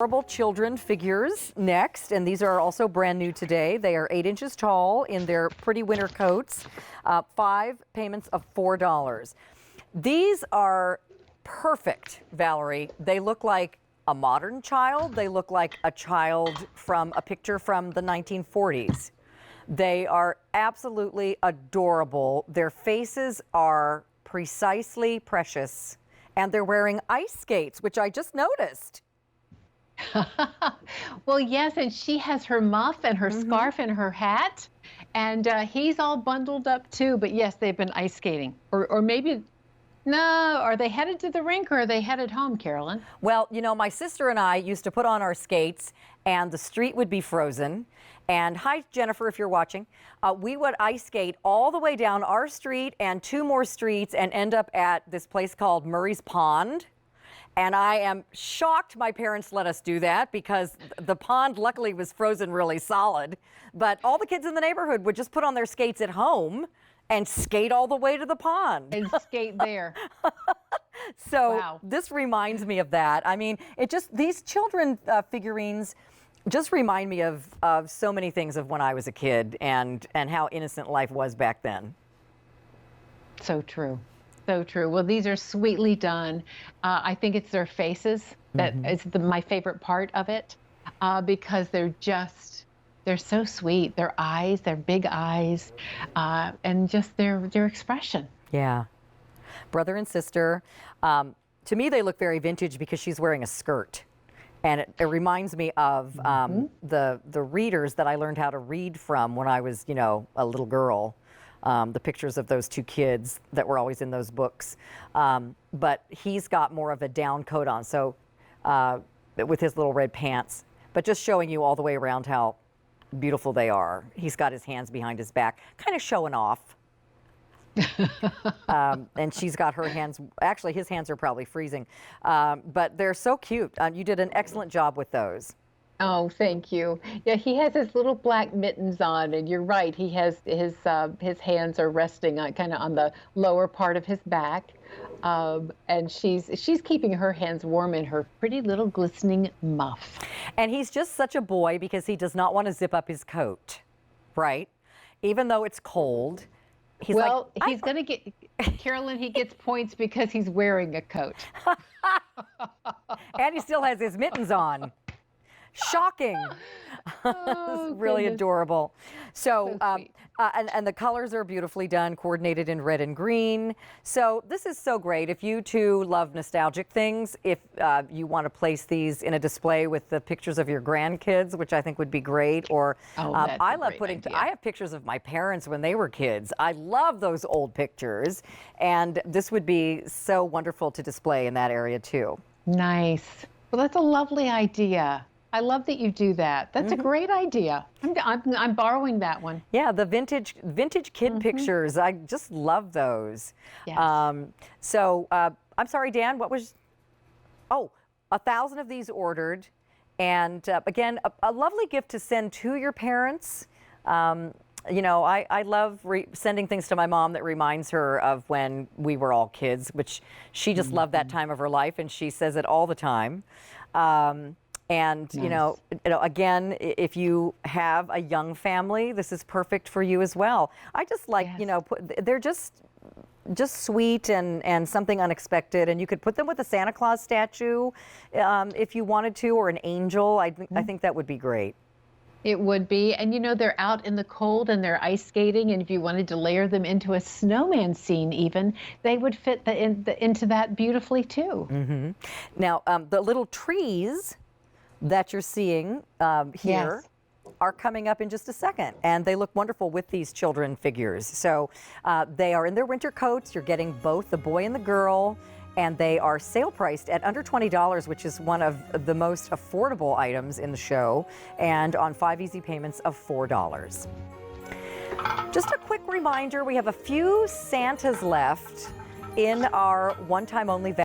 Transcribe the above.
Adorable children figures next, and these are also brand new today. They are 8 inches tall in their pretty winter coats, 5 payments of $4. These are perfect, Valerie. They look like a modern child. They look like a child from a picture from the 1940s. They are absolutely adorable. Their faces are precisely precious, and they're wearing ice skates, which I just noticed. Well, yes, and she has her muff and her scarf and her hat, and he's all bundled up too. But yes, they've been ice skating, or maybe, no, are they headed to the rink or are they headed home, Carolyn? Well, you know, my sister and I used to put on our skates, and the street would be frozen. And hi, Jennifer, if you're watching. We would ice skate all the way down our street and 2 more streets and end up at this place called Murray's Pond. And I am shocked my parents let us do that because the pond luckily was frozen really solid. But all the kids in the neighborhood would just put on their skates at home and skate all the way to the pond. And skate there. So Wow. This reminds me of that. I mean, these children figurines just remind me of so many things of when I was a kid and how innocent life was back then. So true. So true. Well, these are sweetly done. I think it's their faces that is my favorite part of it because they're so sweet. Their eyes, their big eyes, and just their expression. Yeah. Brother and sister. To me, they look very vintage because she's wearing a skirt. And it reminds me of the readers that I learned how to read from when I was, a little girl. The pictures of those 2 kids that were always in those books. But he's got more of a down coat on, so with his little red pants. But just showing you all the way around how beautiful they are. He's got his hands behind his back, kind of showing off. And she's got her hands, actually his hands are probably freezing. But they're so cute. You did an excellent job with those. Oh, thank you. Yeah, he has his little black mittens on, and you're right. He has his hands are resting on kind of on the lower part of his back, and she's keeping her hands warm in her pretty little glistening muff. And he's just such a boy because he does not want to zip up his coat, right? Even though it's cold. He's he's going to get, Carolyn, he gets points because he's wearing a coat. And he still has his mittens on. Shocking. Oh, This is really adorable. So, sweet. the colors are beautifully done, coordinated in red and green. So this is so great. If you too love nostalgic things, if you want to place these in a display with the pictures of your grandkids, which I think would be great, or I love putting, I have pictures of my parents when they were kids. I love those old pictures, and this would be so wonderful to display in that area too. Nice. Well, that's a lovely idea. I love that you do that. That's a great idea. I'm borrowing that one. Yeah, the vintage kid pictures. I just love those. Yes. I'm sorry, Dan, what was, 1,000 of these ordered. And again, a lovely gift to send to your parents. I love sending things to my mom that reminds her of when we were all kids, which she just loved that time of her life, and she says it all the time. And, Nice. Again, if you have a young family, this is perfect for you as well. I just like, Yes. they're just sweet and something unexpected. And you could put them with a Santa Claus statue if you wanted to, or an angel. I think that would be great. It would be. And they're out in the cold and they're ice skating. And if you wanted to layer them into a snowman scene even, they would fit into that beautifully too. Now, the little trees that you're seeing here are coming up in just a second, and they look wonderful with these children figures. So they are in their winter coats. You're getting both the boy and the girl, and they are sale priced at under $20, which is one of the most affordable items in the show, and on 5 easy payments of $4. Just a quick reminder, we have a few Santas left in our one-time only